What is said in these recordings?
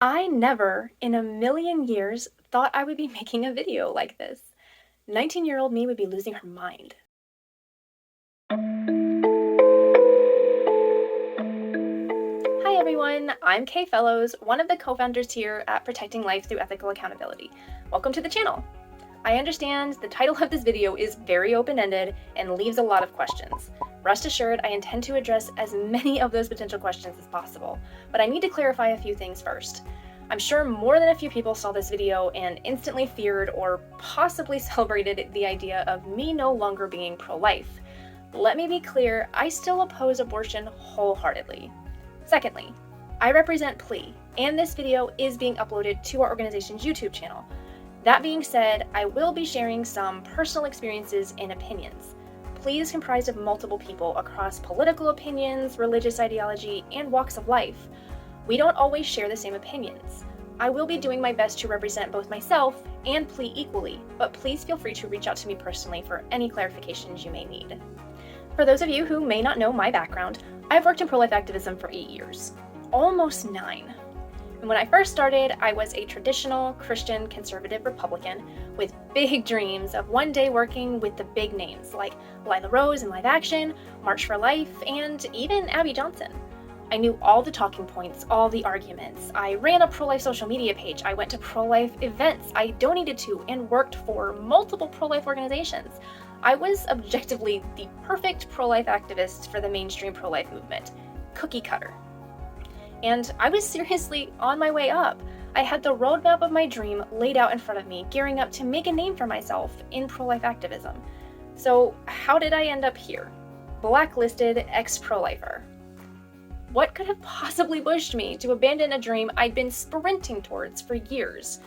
I never in a million years thought I would be making a video like this. 19-year-old me would be losing her mind. Hi everyone, I'm Kay Fellows, one of the co-founders here at Protecting Life Through Ethical Accountability. Welcome to the channel. I understand the title of this video is very open-ended and leaves a lot of questions. Rest assured, I intend to address as many of those potential questions as possible, but I need to clarify a few things first. I'm sure more than a few people saw this video and instantly feared or possibly celebrated the idea of me no longer being pro-life. Let me be clear, I still oppose abortion wholeheartedly. Secondly, I represent PLEA, and this video is being uploaded to our organization's YouTube channel. That being said, I will be sharing some personal experiences and opinions. PLEA is comprised of multiple people across political opinions, religious ideology, and walks of life. We don't always share the same opinions. I will be doing my best to represent both myself and PLEA equally, but please feel free to reach out to me personally for any clarifications you may need. For those of you who may not know my background, I've worked in pro-life activism for 8 years, almost 9. And when I first started, I was a traditional Christian conservative Republican with big dreams of one day working with the big names like Lila Rose in Live Action, March for Life, and even Abby Johnson. I knew all the talking points, all the arguments. I ran a pro-life social media page. I went to pro-life events. I donated to and worked for multiple pro-life organizations. I was objectively the perfect pro-life activist for the mainstream pro-life movement. Cookie cutter. And I was seriously on my way up. I had the roadmap of my dream laid out in front of me, gearing up to make a name for myself in pro-life activism. So how did I end up here? Blacklisted ex-pro-lifer. What could have possibly pushed me to abandon a dream I'd been sprinting towards for years?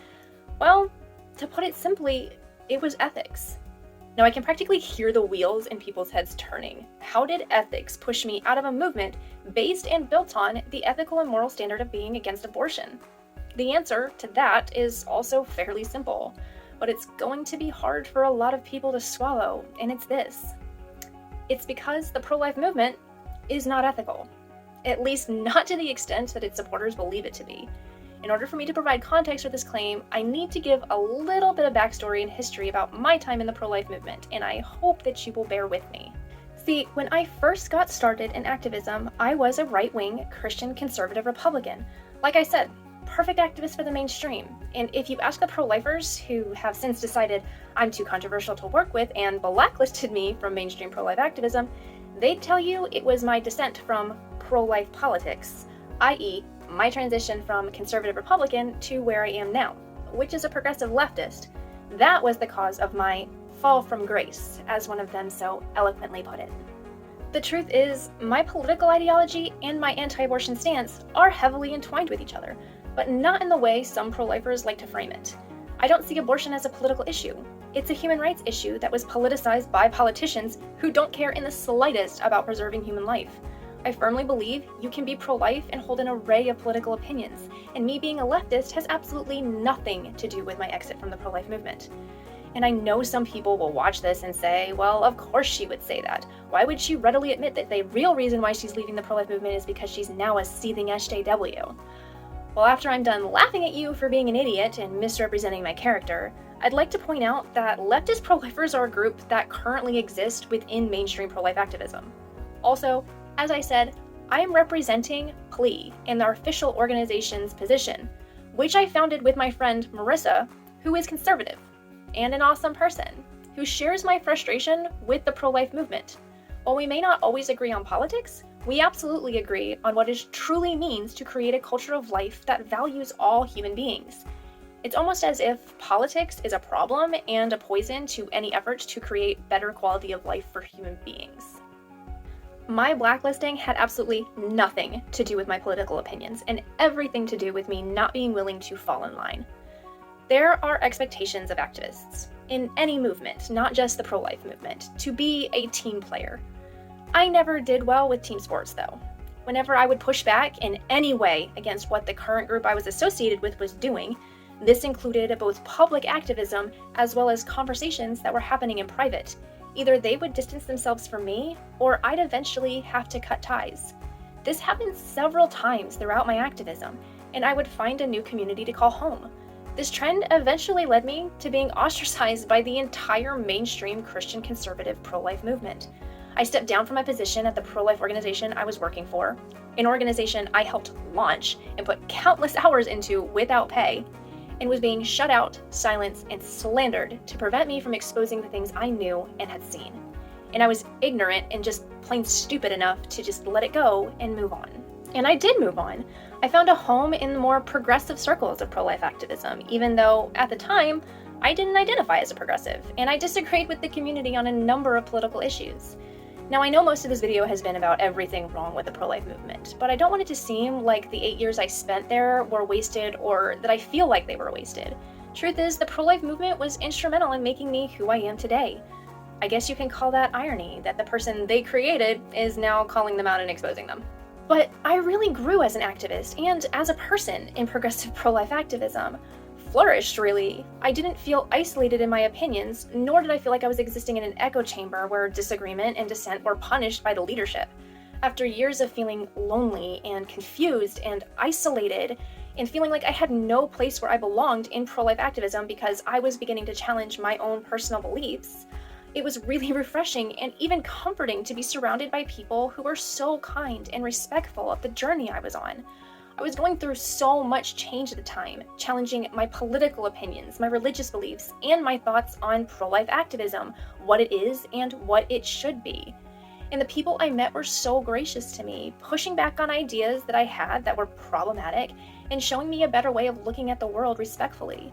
Well, to put it simply, it was ethics. Now I can practically hear the wheels in people's heads turning. How did ethics push me out of a movement based and built on the ethical and moral standard of being against abortion? The answer to that is also fairly simple, but it's going to be hard for a lot of people to swallow, and it's this. It's because the pro-life movement is not ethical. At least not to the extent that its supporters believe it to be. In order for me to provide context for this claim, I need to give a little bit of backstory and history about my time in the pro-life movement, and I hope that you will bear with me. See, when I first got started in activism, I was a right-wing Christian conservative Republican. Like I said, perfect activist for the mainstream. And if you ask the pro-lifers who have since decided I'm too controversial to work with and blacklisted me from mainstream pro-life activism, they'd tell you it was my descent from pro-life politics, i.e., my transition from conservative Republican to where I am now, which is a progressive leftist. That was the cause of my fall from grace, as one of them so eloquently put it. The truth is, my political ideology and my anti-abortion stance are heavily entwined with each other, but not in the way some pro-lifers like to frame it. I don't see abortion as a political issue. It's a human rights issue that was politicized by politicians who don't care in the slightest about preserving human life. I firmly believe you can be pro-life and hold an array of political opinions, and me being a leftist has absolutely nothing to do with my exit from the pro-life movement. And I know some people will watch this and say, well, of course she would say that. Why would she readily admit that the real reason why she's leaving the pro-life movement is because she's now a seething SJW? Well, after I'm done laughing at you for being an idiot and misrepresenting my character, I'd like to point out that leftist pro-lifers are a group that currently exists within mainstream pro-life activism. Also, as I said, I am representing PLEA in our official organization's position, which I founded with my friend Marissa, who is conservative and an awesome person, who shares my frustration with the pro-life movement. While we may not always agree on politics, we absolutely agree on what it truly means to create a culture of life that values all human beings. It's almost as if politics is a problem and a poison to any efforts to create better quality of life for human beings. My blacklisting had absolutely nothing to do with my political opinions and everything to do with me not being willing to fall in line. There are expectations of activists in any movement, not just the pro-life movement, to be a team player. I never did well with team sports though. Whenever I would push back in any way against what the current group I was associated with was doing, this included both public activism as well as conversations that were happening in private. Either they would distance themselves from me, or I'd eventually have to cut ties. This happened several times throughout my activism, and I would find a new community to call home. This trend eventually led me to being ostracized by the entire mainstream Christian conservative pro-life movement. I stepped down from my position at the pro-life organization I was working for, an organization I helped launch and put countless hours into without pay, and was being shut out, silenced, and slandered to prevent me from exposing the things I knew and had seen. And I was ignorant and just plain stupid enough to just let it go and move on. And I did move on. I found a home in the more progressive circles of pro-life activism, even though at the time I didn't identify as a progressive, and I disagreed with the community on a number of political issues. Now, I know most of this video has been about everything wrong with the pro-life movement, but I don't want it to seem like the 8 years I spent there were wasted or that I feel like they were wasted. Truth is, the pro-life movement was instrumental in making me who I am today. I guess you can call that irony, that the person they created is now calling them out and exposing them. But I really grew as an activist and as a person in progressive pro-life activism. Flourished, really. I didn't feel isolated in my opinions, nor did I feel like I was existing in an echo chamber where disagreement and dissent were punished by the leadership. After years of feeling lonely and confused and isolated, and feeling like I had no place where I belonged in pro-life activism because I was beginning to challenge my own personal beliefs, it was really refreshing and even comforting to be surrounded by people who were so kind and respectful of the journey I was on. I was going through so much change at the time, challenging my political opinions, my religious beliefs, and my thoughts on pro-life activism, what it is and what it should be. And the people I met were so gracious to me, pushing back on ideas that I had that were problematic and showing me a better way of looking at the world respectfully.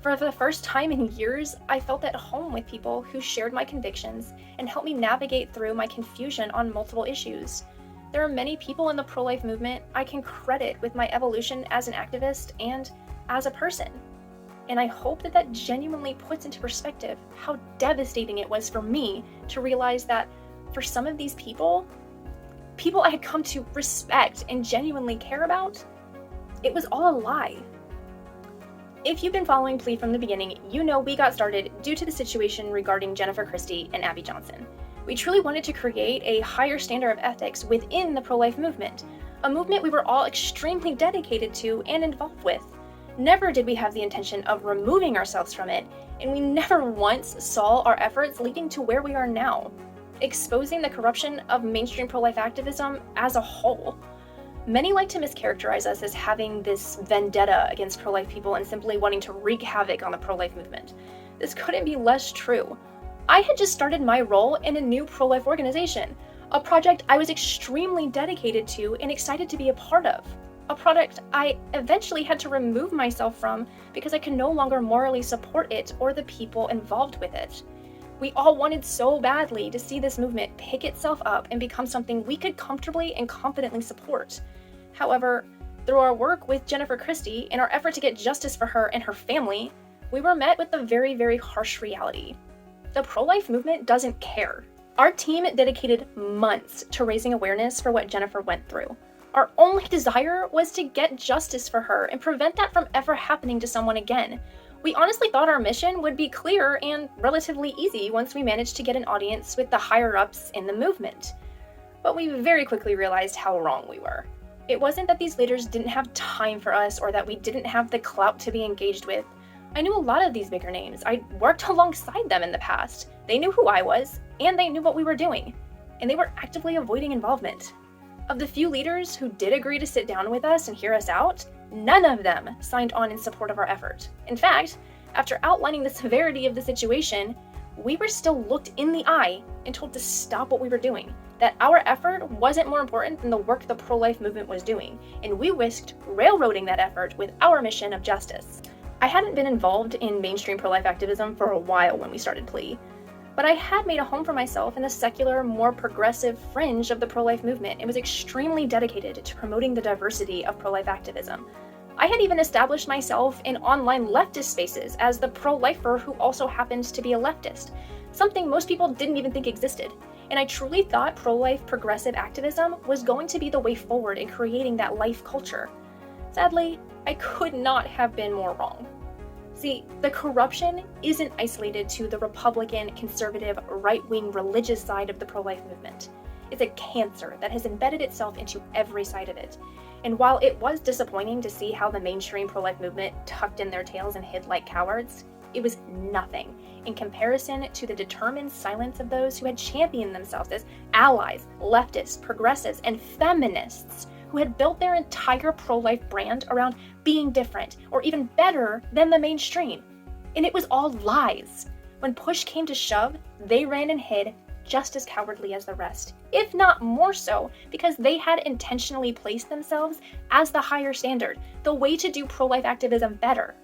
For the first time in years, I felt at home with people who shared my convictions and helped me navigate through my confusion on multiple issues. There are many people in the pro-life movement I can credit with my evolution as an activist and as a person. And I hope that that genuinely puts into perspective how devastating it was for me to realize that for some of these people I had come to respect and genuinely care about, it was all a lie. If you've been following PLEA from the beginning, you know we got started due to the situation regarding Jennifer Christie and Abby Johnson. We truly wanted to create a higher standard of ethics within the pro-life movement, a movement we were all extremely dedicated to and involved with. Never did we have the intention of removing ourselves from it, and we never once saw our efforts leading to where we are now, exposing the corruption of mainstream pro-life activism as a whole. Many like to mischaracterize us as having this vendetta against pro-life people and simply wanting to wreak havoc on the pro-life movement. This couldn't be less true. I had just started my role in a new pro-life organization, a project I was extremely dedicated to and excited to be a part of, a product I eventually had to remove myself from because I could no longer morally support it or the people involved with it. We all wanted so badly to see this movement pick itself up and become something we could comfortably and confidently support. However, through our work with Jennifer Christie and our effort to get justice for her and her family, we were met with a very, very harsh reality. The pro-life movement doesn't care. Our team dedicated months to raising awareness for what Jennifer went through. Our only desire was to get justice for her and prevent that from ever happening to someone again. We honestly thought our mission would be clear and relatively easy once we managed to get an audience with the higher-ups in the movement. But we very quickly realized how wrong we were. It wasn't that these leaders didn't have time for us or that we didn't have the clout to be engaged with. I knew a lot of these bigger names. I'd worked alongside them in the past. They knew who I was, and they knew what we were doing, and they were actively avoiding involvement. Of the few leaders who did agree to sit down with us and hear us out, none of them signed on in support of our effort. In fact, after outlining the severity of the situation, we were still looked in the eye and told to stop what we were doing, that our effort wasn't more important than the work the pro-life movement was doing, and we risked railroading that effort with our mission of justice. I hadn't been involved in mainstream pro-life activism for a while when we started PLEA, but I had made a home for myself in the secular, more progressive fringe of the pro-life movement and was extremely dedicated to promoting the diversity of pro-life activism. I had even established myself in online leftist spaces as the pro-lifer who also happened to be a leftist, something most people didn't even think existed. And I truly thought pro-life progressive activism was going to be the way forward in creating that life culture. Sadly, I could not have been more wrong. See, the corruption isn't isolated to the Republican, conservative, right-wing religious side of the pro-life movement. is a cancer that has embedded itself into every side of it. And while it was disappointing to see how the mainstream pro-life movement tucked in their tails and hid like cowards, it was nothing in comparison to the determined silence of those who had championed themselves as allies, leftists, progressives, and feminists who had built their entire pro-life brand around being different or even better than the mainstream. And it was all lies. When push came to shove, they ran and hid just as cowardly as the rest, if not more so, because they had intentionally placed themselves as the higher standard, the way to do pro-life activism better.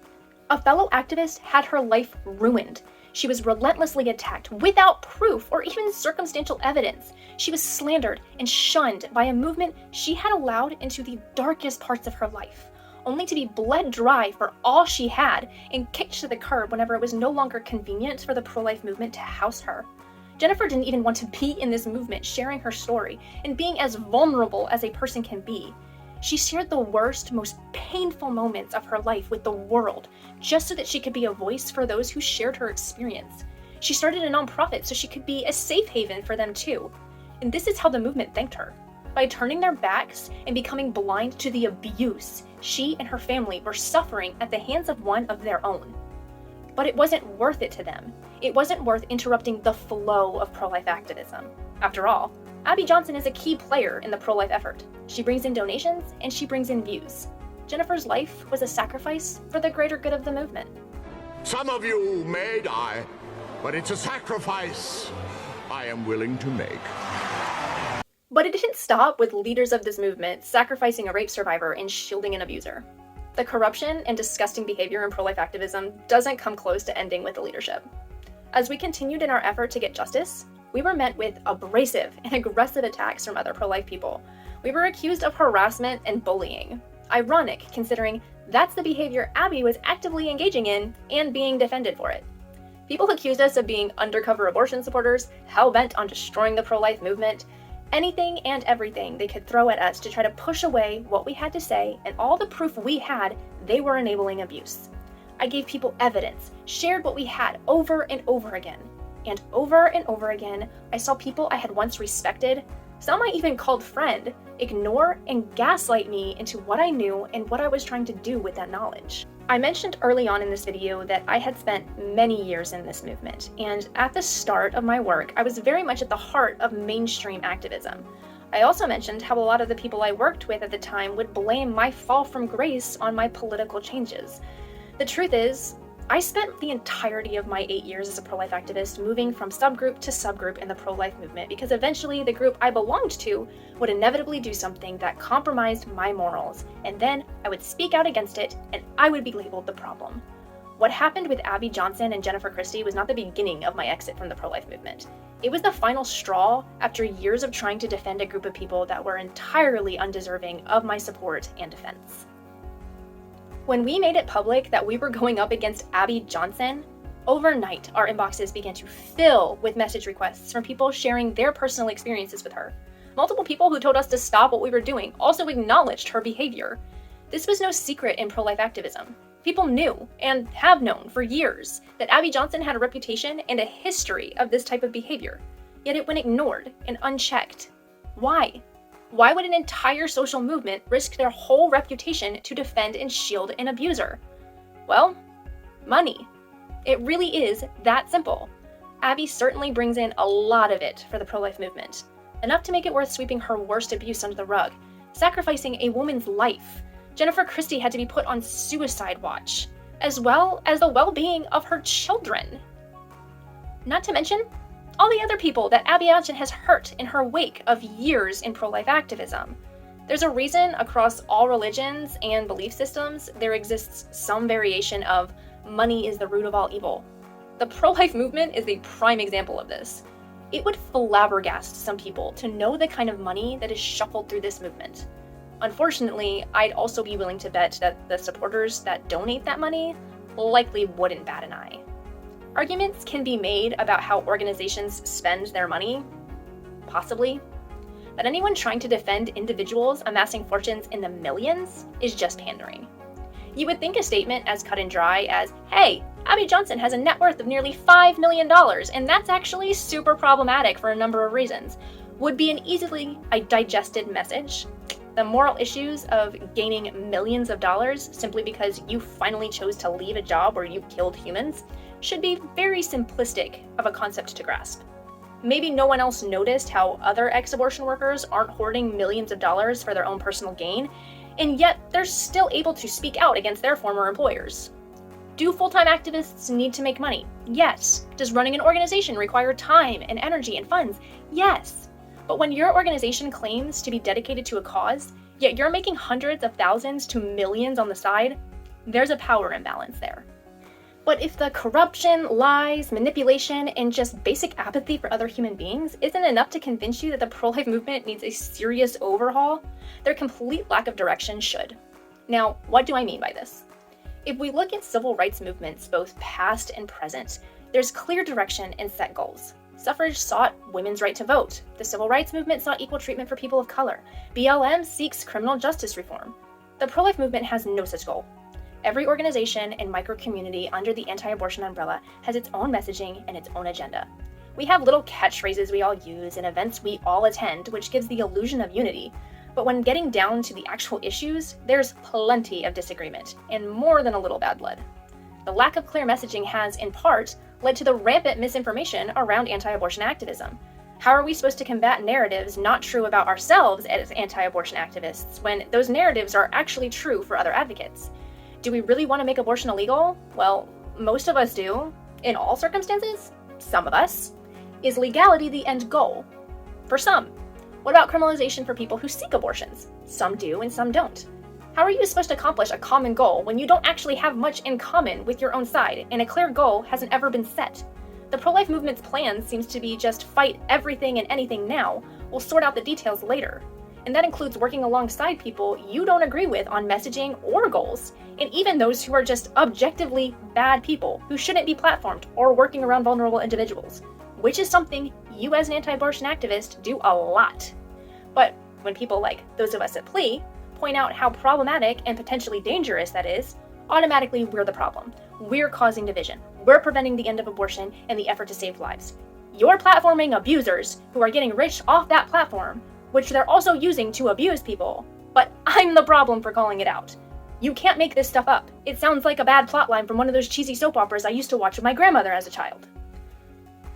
A fellow activist had her life ruined. She was relentlessly attacked without proof or even circumstantial evidence. She was slandered and shunned by a movement she had allowed into the darkest parts of her life, only to be bled dry for all she had and kicked to the curb whenever it was no longer convenient for the pro-life movement to house her. Jennifer didn't even want to be in this movement, sharing her story and being as vulnerable as a person can be. She shared the worst, most painful moments of her life with the world, just so that she could be a voice for those who shared her experience. She started a nonprofit so she could be a safe haven for them too. And this is how the movement thanked her. By turning their backs and becoming blind to the abuse she and her family were suffering at the hands of one of their own. But it wasn't worth it to them. It wasn't worth interrupting the flow of pro-life activism. After all, Abby Johnson is a key player in the pro-life effort. She brings in donations and she brings in views. Jennifer's life was a sacrifice for the greater good of the movement. Some of you may die, but it's a sacrifice I am willing to make. But it didn't stop with leaders of this movement sacrificing a rape survivor and shielding an abuser. The corruption and disgusting behavior in pro-life activism doesn't come close to ending with the leadership. As we continued in our effort to get justice, we were met with abrasive and aggressive attacks from other pro-life people. We were accused of harassment and bullying. Ironic, considering that's the behavior Abby was actively engaging in and being defended for it. People accused us of being undercover abortion supporters, hell-bent on destroying the pro-life movement, anything and everything they could throw at us to try to push away what we had to say and all the proof we had they were enabling abuse. I gave people evidence, shared what we had over and over again. And over again, I saw people I had once respected, some I even called friend, ignore and gaslight me into what I knew and what I was trying to do with that knowledge. I mentioned early on in this video that I had spent many years in this movement, and at the start of my work, I was very much at the heart of mainstream activism. I also mentioned how a lot of the people I worked with at the time would blame my fall from grace on my political changes. The truth is, I spent the entirety of my 8 years as a pro-life activist moving from subgroup to subgroup in the pro-life movement because eventually the group I belonged to would inevitably do something that compromised my morals, and then I would speak out against it and I would be labeled the problem. What happened with Abby Johnson and Jennifer Christie was not the beginning of my exit from the pro-life movement. It was the final straw after years of trying to defend a group of people that were entirely undeserving of my support and defense. When we made it public that we were going up against Abby Johnson, overnight our inboxes began to fill with message requests from people sharing their personal experiences with her. Multiple people who told us to stop what we were doing also acknowledged her behavior. This was no secret in pro-life activism. People knew, and have known for years, that Abby Johnson had a reputation and a history of this type of behavior, yet it went ignored and unchecked. Why? Why would an entire social movement risk their whole reputation to defend and shield an abuser? Well, money. It really is that simple. Abby certainly brings in a lot of it for the pro-life movement, enough to make it worth sweeping her worst abuse under the rug, sacrificing a woman's life. Jennifer Christie had to be put on suicide watch, as well as the well-being of her children. Not to mention all the other people that Abby Johnson has hurt in her wake of years in pro-life activism. There's a reason across all religions and belief systems there exists some variation of money is the root of all evil. The pro-life movement is a prime example of this. It would flabbergast some people to know the kind of money that is shuffled through this movement. Unfortunately, I'd also be willing to bet that the supporters that donate that money likely wouldn't bat an eye. Arguments can be made about how organizations spend their money, possibly, but anyone trying to defend individuals amassing fortunes in the millions is just pandering. You would think a statement as cut and dry as, hey, Abby Johnson has a net worth of nearly $5 million, and that's actually super problematic for a number of reasons, would be an easily digested message. The moral issues of gaining millions of dollars simply because you finally chose to leave a job where you killed humans should be very simplistic of a concept to grasp. Maybe no one else noticed how other ex-abortion workers aren't hoarding millions of dollars for their own personal gain, and yet they're still able to speak out against their former employers. Do full-time activists need to make money? Yes. Does running an organization require time and energy and funds? Yes. But when your organization claims to be dedicated to a cause, yet you're making hundreds of thousands to millions on the side, there's a power imbalance there. But if the corruption, lies, manipulation, and just basic apathy for other human beings isn't enough to convince you that the pro-life movement needs a serious overhaul, their complete lack of direction should. Now, what do I mean by this? If we look at civil rights movements, both past and present, there's clear direction and set goals. Suffrage sought women's right to vote. The civil rights movement sought equal treatment for people of color. BLM seeks criminal justice reform. The pro-life movement has no such goal. Every organization and micro-community under the anti-abortion umbrella has its own messaging and its own agenda. We have little catchphrases we all use and events we all attend, which gives the illusion of unity. But when getting down to the actual issues, there's plenty of disagreement, and more than a little bad blood. The lack of clear messaging has, in part, led to the rampant misinformation around anti-abortion activism. How are we supposed to combat narratives not true about ourselves as anti-abortion activists when those narratives are actually true for other advocates? Do we really want to make abortion illegal? Well, most of us do. In all circumstances? Some of us. Is legality the end goal? For some. What about criminalization for people who seek abortions? Some do and some don't. How are you supposed to accomplish a common goal when you don't actually have much in common with your own side and a clear goal hasn't ever been set? The pro-life movement's plan seems to be just fight everything and anything now, we'll sort out the details later. And that includes working alongside people you don't agree with on messaging or goals, and even those who are just objectively bad people who shouldn't be platformed or working around vulnerable individuals, which is something you as an anti-abortion activist do a lot. But when people like those of us at PLEA point out how problematic and potentially dangerous that is, automatically we're the problem. We're causing division. We're preventing the end of abortion and the effort to save lives. You're platforming abusers who are getting rich off that platform, which they're also using to abuse people. But I'm the problem for calling it out. You can't make this stuff up. It sounds like a bad plotline from one of those cheesy soap operas I used to watch with my grandmother as a child.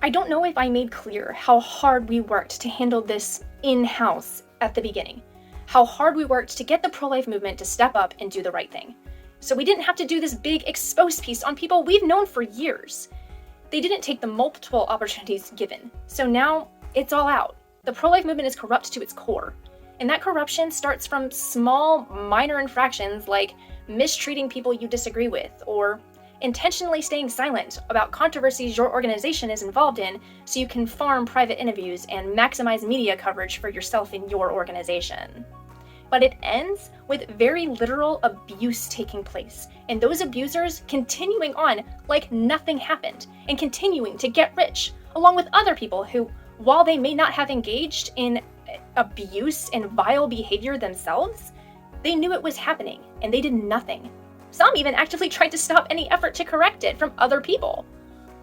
I don't know if I made clear how hard we worked to handle this in-house at the beginning. How hard we worked to get the pro-life movement to step up and do the right thing. So we didn't have to do this big expose piece on people we've known for years. They didn't take the multiple opportunities given. So now it's all out. The pro-life movement is corrupt to its core. And that corruption starts from small, minor infractions like mistreating people you disagree with, or intentionally staying silent about controversies your organization is involved in so you can farm private interviews and maximize media coverage for yourself and your organization. But it ends with very literal abuse taking place, and those abusers continuing on like nothing happened, and continuing to get rich, along with other people who, while they may not have engaged in abuse and vile behavior themselves, they knew it was happening, and they did nothing. Some even actively tried to stop any effort to correct it from other people,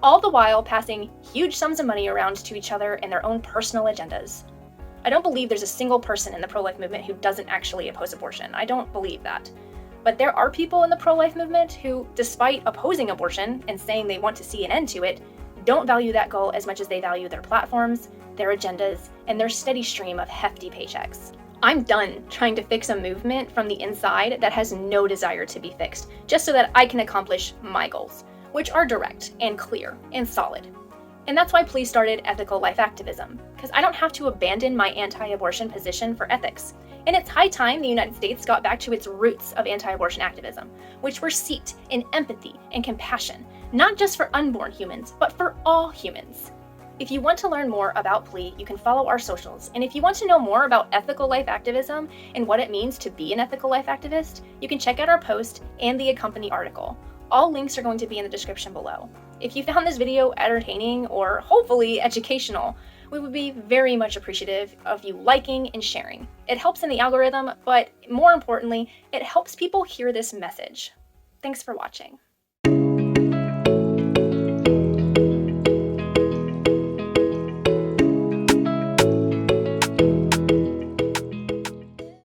all the while passing huge sums of money around to each other and their own personal agendas. I don't believe there's a single person in the pro-life movement who doesn't actually oppose abortion. I don't believe that. But there are people in the pro-life movement who, despite opposing abortion and saying they want to see an end to it, don't value that goal as much as they value their platforms, their agendas, and their steady stream of hefty paychecks. I'm done trying to fix a movement from the inside that has no desire to be fixed, just so that I can accomplish my goals, which are direct and clear and solid. And that's why PLEA started ethical life activism, because I don't have to abandon my anti-abortion position for ethics. And it's high time the United States got back to its roots of anti-abortion activism, which were seated in empathy and compassion, not just for unborn humans, but for all humans. If you want to learn more about PLEA, you can follow our socials. And if you want to know more about ethical life activism and what it means to be an ethical life activist, you can check out our post and the accompanying article. All links are going to be in the description below. If you found this video entertaining or hopefully educational, we would be very much appreciative of you liking and sharing. It helps in the algorithm, but more importantly, it helps people hear this message. Thanks for watching.